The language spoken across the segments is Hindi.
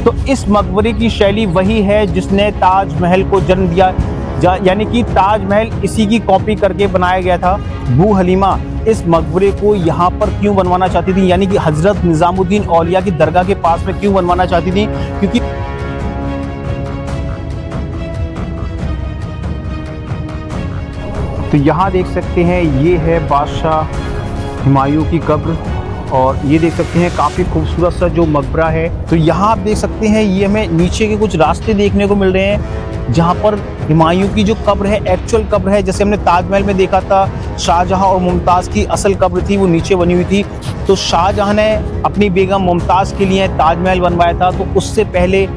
तो इस मकबरे की शैली वही है जिसने ताजमहल को जन्म दिया, यानी कि ताजमहल इसी की कॉपी करके बनाया गया था। बू हलीमा इस मकबरे को यहाँ पर क्यों बनवाना चाहती थी, यानी कि हजरत निजामुद्दीन औलिया की दरगाह के पास में क्यों बनवाना चाहती थी, क्योंकि तो यहाँ देख सकते हैं ये है बादशाह हुमायूं की कब्र, और ये देख सकते हैं काफ़ी खूबसूरत सा जो मकबरा है। तो यहाँ आप देख सकते हैं ये हमें नीचे के कुछ रास्ते देखने को मिल रहे हैं जहाँ पर हुमायूं की जो कब्र है, एक्चुअल कब्र है, जैसे हमने ताजमहल में देखा था शाहजहां और मुमताज़ की असल कब्र थी वो नीचे बनी हुई थी। तो शाहजहां ने अपनी बेगम मुमताज़ के लिए ताजमहल बनवाया था, तो उससे पहले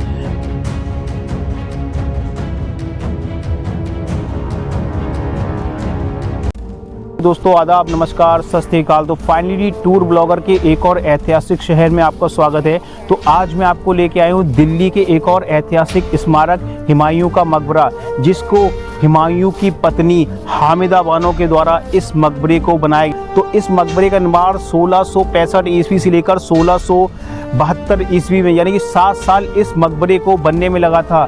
दोस्तों आदाब, नमस्कार, सत श्री अकाल। तो फाइनली टूर ब्लॉगर के एक और ऐतिहासिक शहर में आपका स्वागत है। तो आज मैं आपको लेके आया हूँ दिल्ली के एक और ऐतिहासिक स्मारक हुमायूं का मकबरा, जिसको हुमायूं की पत्नी हामिदा बानो के द्वारा इस मकबरे को बनाया। तो इस मकबरे का निर्माण 1665 ईस्वी से लेकर 1672 ईस्वी में, यानी कि 7 साल इस मकबरे को बनने में लगा था।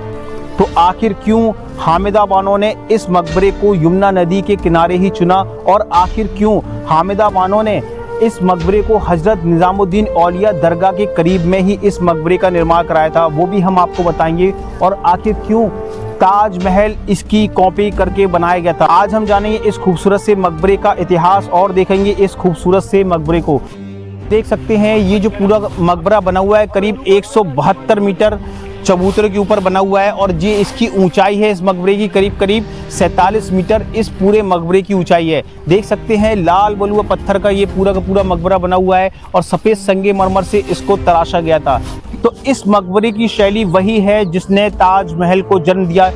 तो आखिर क्यों हामिदा बानो ने इस मकबरे को यमुना नदी के किनारे ही चुना, और आखिर क्यों हामिदा बानो ने इस मकबरे को हजरत निजामुद्दीन औलिया दरगाह के करीब में ही इस मकबरे का निर्माण कराया था, वो भी हम आपको बताएंगे। और आखिर क्यों ताजमहल इसकी कॉपी करके बनाया गया था, आज हम जानेंगे इस खूबसूरत से मकबरे का इतिहास और देखेंगे इस खूबसूरत से मकबरे को। देख सकते हैं ये जो पूरा मकबरा बना हुआ है करीब 172 मीटर चबूतरे के ऊपर बना हुआ है, और ये इसकी ऊंचाई है इस मकबरे की करीब 47 मीटर इस पूरे मकबरे की ऊंचाई है। देख सकते हैं लाल बलुआ पत्थर का ये पूरा का पूरा मकबरा बना हुआ है, और सफ़ेद संगमरमर से इसको तराशा गया था। तो इस मकबरे की शैली वही है जिसने ताजमहल को जन्म दिया,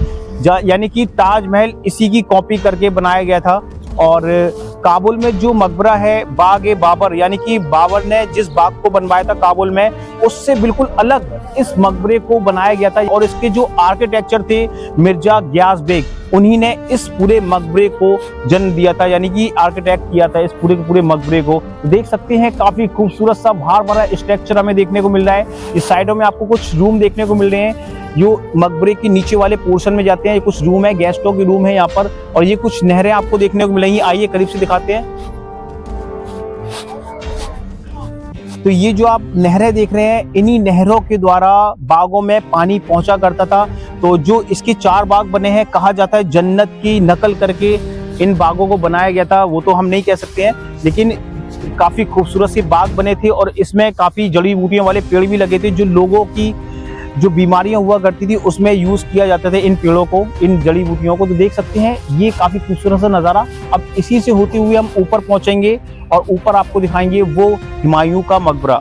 यानी कि ताजमहल इसी की कॉपी करके बनाया गया था। और काबुल में जो मकबरा है बाग-ए बाबर, यानी कि बाबर ने जिस बाग को बनवाया था काबुल में, उससे बिल्कुल अलग इस मकबरे को बनाया गया था। और इसके जो आर्किटेक्चर थे मिर्जा गियास बेग, उन्हीं ने इस पूरे मकबरे को जन्म दिया था, यानी कि आर्किटेक्ट किया था इस पूरे के पूरे मकबरे को। देख सकते हैं काफी खूबसूरत सा भार भरा स्ट्रक्चर हमें देखने को मिल रहा है। इस साइडों में आपको कुछ रूम देखने को मिल रहे हैं जो मकबरे के नीचे वाले पोर्शन में जाते हैं। ये कुछ रूम है, गेस्टों के रूम है यहाँ पर, और ये कुछ नहरें आपको देखने को मिलेंगी। आइए करीब से दिखाते हैं। तो ये जो आप नहरें देख रहे हैं, इन्हीं नहरों के द्वारा बागों में पानी पहुंचा करता था। तो जो इसके 4 बाग बने हैं, कहा जाता है जन्नत की नकल करके इन बागों को बनाया गया था, वो तो हम नहीं कह सकते हैं, लेकिन काफी खूबसूरत से बाग बने थे। और इसमें काफी जड़ी बूटियों वाले पेड़ भी लगे थे, जो लोगों की जो बीमारियां हुआ करती थी उसमें यूज किया जाता था इन पेड़ों को, इन जड़ी बूटियों को। तो देख सकते हैं ये काफी खूबसूरत सा नजारा। अब इसी से होते हुए हम ऊपर पहुंचेंगे और ऊपर आपको दिखाएंगे वो हुमायूं का मकबरा।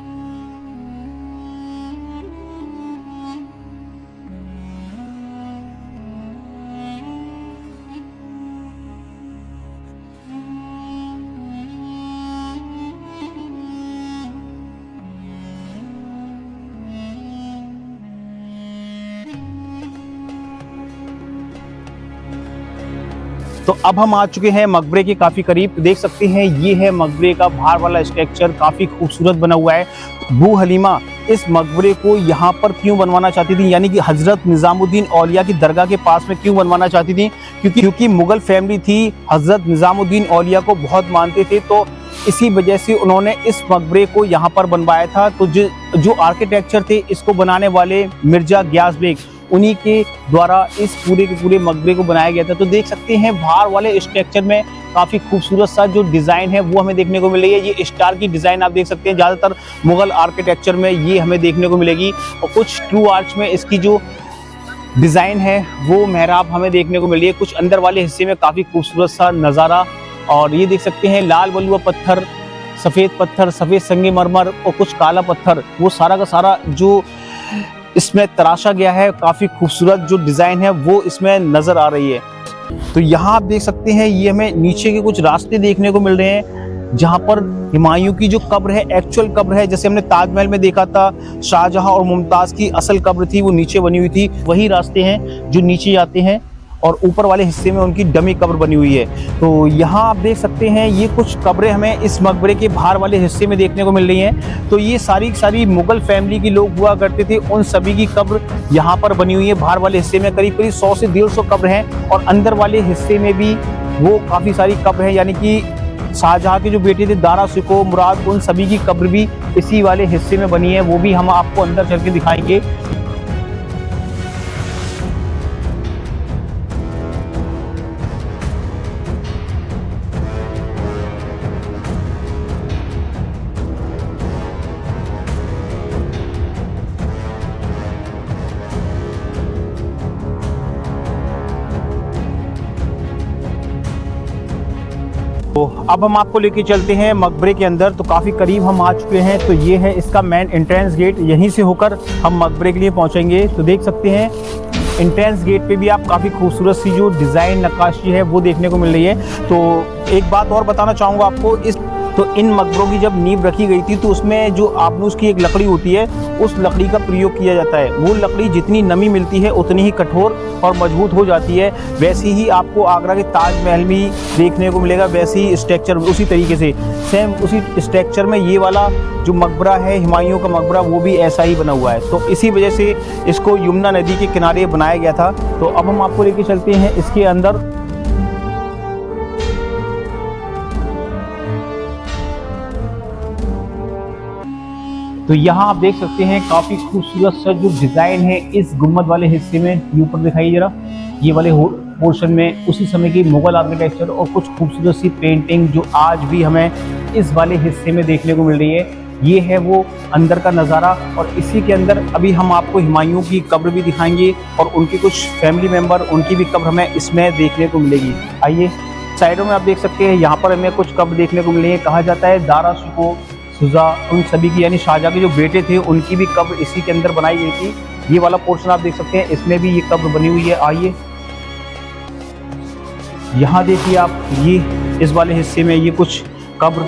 तो अब हम आ चुके हैं मकबरे के काफी करीब। देख सकते हैं ये है मकबरे का बाहर वाला स्ट्रक्चर, काफी खूबसूरत बना हुआ है। बू हलीमा इस मकबरे को यहाँ पर क्यों बनवाना चाहती थी, यानी कि हजरत निजामुद्दीन औलिया की दरगाह के पास में क्यों बनवाना चाहती थी, क्योंकि मुगल फैमिली थी, हजरत निजामुद्दीन औलिया को बहुत मानते थे, तो इसी वजह से उन्होंने इस मकबरे को यहाँ पर बनवाया था। तो जो आर्किटेक्चर थे इसको बनाने वाले मिर्जा गियास बेग, उन्हीं के द्वारा इस पूरे के पूरे मकबरे को बनाया गया था। तो देख सकते हैं बाहर वाले स्ट्रक्चर में काफी खूबसूरत सा जो डिजाइन है वो हमें देखने को मिलेगी। ये स्टार की डिजाइन आप देख सकते हैं, ज्यादातर मुगल आर्किटेक्चर में ये हमें देखने को मिलेगी, और कुछ ट्रू आर्च में इसकी जो डिजाइन है वो मेहराब हमें देखने को मिल रही है। कुछ अंदर वाले हिस्से में काफी खूबसूरत सा नजारा, और ये देख सकते हैं लाल बलुआ पत्थर, सफेद संगमरमर और कुछ काला पत्थर, वो सारा का सारा जो इसमें तराशा गया है, काफी खूबसूरत जो डिजाइन है वो इसमें नजर आ रही है। तो यहाँ आप देख सकते हैं ये हमें नीचे के कुछ रास्ते देखने को मिल रहे हैं जहाँ पर हुमायूं की जो कब्र है, एक्चुअल कब्र है, जैसे हमने ताजमहल में देखा था शाहजहां और मुमताज की असल कब्र थी वो नीचे बनी हुई थी, वही रास्ते हैं जो नीचे जाते हैं। और ऊपर वाले हिस्से में उनकी डमी कब्र बनी हुई है। तो यहाँ आप देख सकते हैं ये कुछ कब्रें हमें इस मकबरे के बाहर वाले हिस्से में देखने को मिल रही हैं। तो ये सारी मुगल फैमिली के लोग हुआ करते थे, उन सभी की कब्र यहाँ पर बनी हुई है। बाहर वाले हिस्से में करीब 100 से 150 कब्र हैं और अंदर वाले हिस्से में भी वो काफ़ी सारी कब्र हैं, यानी कि शाहजहां के जो बेटे थे दारा शिकोह मुराद, उन सभी की कब्र भी इसी वाले हिस्से में बनी है। वो भी हम आपको अंदर चल के दिखाएंगे। तो अब हम आपको लेके चलते हैं मकबरे के अंदर। तो काफ़ी करीब हम आ चुके हैं। तो ये है इसका मेन एंट्रेंस गेट, यहीं से होकर हम मकबरे के लिए पहुंचेंगे। तो देख सकते हैं एंट्रेंस गेट पे भी आप काफ़ी खूबसूरत सी जो डिज़ाइन नक्काशी है वो देखने को मिल रही है। तो एक बात और बताना चाहूँगा आपको, तो इन मकबरों की जब नींव रखी गई थी तो उसमें जो आबनूस की एक लकड़ी होती है उस लकड़ी का प्रयोग किया जाता है। वो लकड़ी जितनी नमी मिलती है उतनी ही कठोर और मजबूत हो जाती है। वैसे ही आपको आगरा के ताजमहल भी देखने को मिलेगा, वैसे ही स्ट्रक्चर उसी तरीके से सेम उसी स्ट्रक्चर में ये वाला जो मकबरा है हुमायूं का मकबरा वो भी ऐसा ही बना हुआ है। तो इसी वजह से इसको यमुना नदी के किनारे बनाया गया था। तो अब हम आपको लेके चलते हैं इसके अंदर। तो यहाँ आप देख सकते हैं काफ़ी खूबसूरत सा जो डिज़ाइन है इस गुम्बद वाले हिस्से में। ये ऊपर दिखाइए जरा, ये वाले पोर्शन में उसी समय की मुगल आर्किटेक्चर और कुछ खूबसूरत सी पेंटिंग जो आज भी हमें इस वाले हिस्से में देखने को मिल रही है। ये है वो अंदर का नज़ारा। और इसी के अंदर अभी हम आपको हुमायूं की कब्र भी दिखाएंगे और उनके कुछ फैमिली मेम्बर, उनकी भी कब्र हमें इसमें देखने को मिलेगी। आइए, साइडों में आप देख सकते हैं यहाँ पर हमें कुछ कब्र देखने को मिलेंगे। कहा जाता है दारा शिकोह शुजा उन सभी की, यानी शाहजहां के जो बेटे थे उनकी भी कब्र इसी के अंदर बनाई गई थी। ये वाला पोर्शन आप देख सकते हैं, इसमें भी ये कब्र बनी हुई है। आइए यहाँ देखिए आप, ये इस वाले हिस्से में ये कुछ कब्र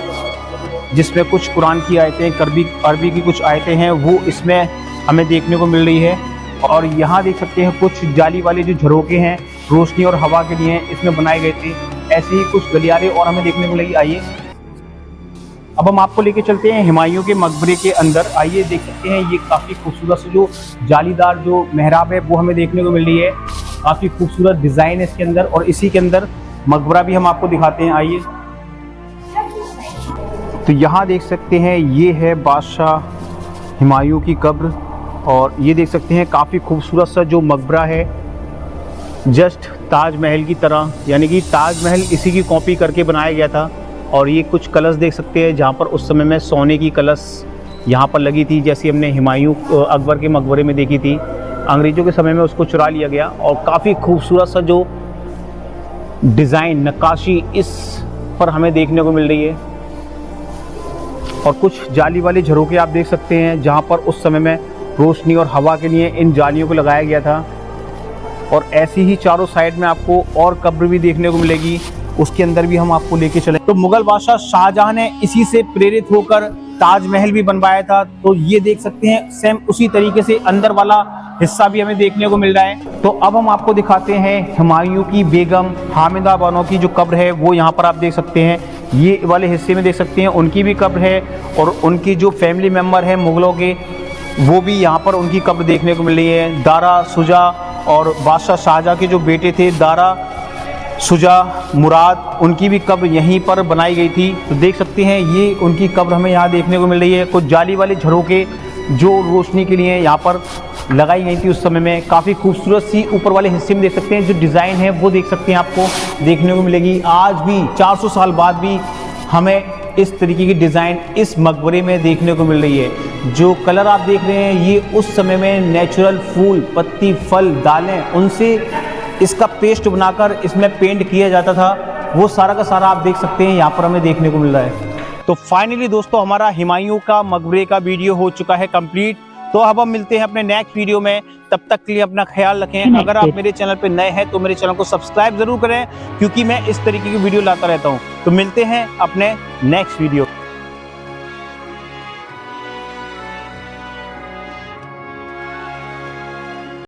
जिसमें कुछ कुरान की आयतें, अरबी की कुछ आयतें हैं वो इसमें हमें देखने को मिल रही है। और यहाँ देख सकते हैं कुछ जाली वाले जो झरोके हैं रोशनी और हवा के लिए इसमें बनाए गए थे। ऐसे ही कुछ गलियारे और हमें देखने को मिलेगी। आइए अब हम आपको लेके चलते हैं हुमायूं के मकबरे के अंदर। आइए देख सकते हैं ये काफ़ी खूबसूरत से जो जालीदार जो मेहराब है वो हमें देखने को मिल रही है। काफ़ी खूबसूरत डिज़ाइन है इसके अंदर और इसी के अंदर मकबरा भी हम आपको दिखाते हैं। आइए, तो यहाँ देख सकते हैं ये है बादशाह हुमायूं की कब्र और ये देख सकते हैं काफ़ी खूबसूरत सा जो मकबरा है, जस्ट ताजमहल की तरह, यानी कि ताजमहल इसी की कॉपी करके बनाया गया था। और ये कुछ कलश देख सकते हैं जहाँ पर उस समय में सोने की कलश यहाँ पर लगी थी, जैसी हमने हुमायूं अकबर के मकबरे में देखी थी। अंग्रेज़ों के समय में उसको चुरा लिया गया और काफ़ी खूबसूरत सा जो डिज़ाइन नक्काशी इस पर हमें देखने को मिल रही है। और कुछ जाली वाले झरोके आप देख सकते हैं जहाँ पर उस समय में रोशनी और हवा के लिए इन जालियों को लगाया गया था। और ऐसी ही चारों साइड में आपको और कब्र भी देखने को मिलेगी, उसके अंदर भी हम आपको लेके चले। तो मुगल बादशाह शाहजहां ने इसी से प्रेरित होकर ताजमहल भी बनवाया था। तो ये देख सकते हैं सेम उसी तरीके से अंदर वाला हिस्सा भी हमें देखने को मिल रहा है। तो अब हम आपको दिखाते हैं हुमायूं की बेगम हामिदा बानो की जो कब्र है वो यहाँ पर आप देख सकते हैं। ये वाले हिस्से में देख सकते हैं उनकी भी कब्र है और उनकी जो फैमिली मेम्बर है मुगलों के वो भी यहाँ पर उनकी कब्र देखने को मिल रही है। दारा शुजा और बादशाह शाहजहां के जो बेटे थे दारा शुजा मुराद, उनकी भी कब्र यहीं पर बनाई गई थी। तो देख सकते हैं ये उनकी कब्र हमें यहाँ देखने को मिल रही है। कुछ जाली वाले झरोके जो रोशनी के लिए यहाँ पर लगाई गई थी उस समय में, काफ़ी खूबसूरत सी ऊपर वाले हिस्से में देख सकते हैं जो डिज़ाइन है वो देख सकते हैं आपको देखने को मिलेगी। आज भी 400 साल बाद भी हमें इस तरीके की डिज़ाइन इस मकबरे में देखने को मिल रही है। जो कलर आप देख रहे हैं ये उस समय में नेचुरल फूल, पत्ती, फल, दालें, उनसे इसका पेस्ट बनाकर इसमें पेंट किया जाता था, वो सारा का सारा आप देख सकते हैं यहाँ पर हमें देखने को मिल रहा है। तो फाइनली दोस्तों हमारा हुमायूं का मकबरे का वीडियो हो चुका है कंप्लीट। तो अब हम मिलते हैं अपने नेक्स्ट वीडियो में, तब तक के लिए अपना ख्याल रखें। अगर आप मेरे चैनल पर नए हैं तो मेरे चैनल को सब्सक्राइब जरूर करें क्योंकि मैं इस तरीके की वीडियो लाता रहता हूँ। तो मिलते हैं अपने नेक्स्ट वीडियो।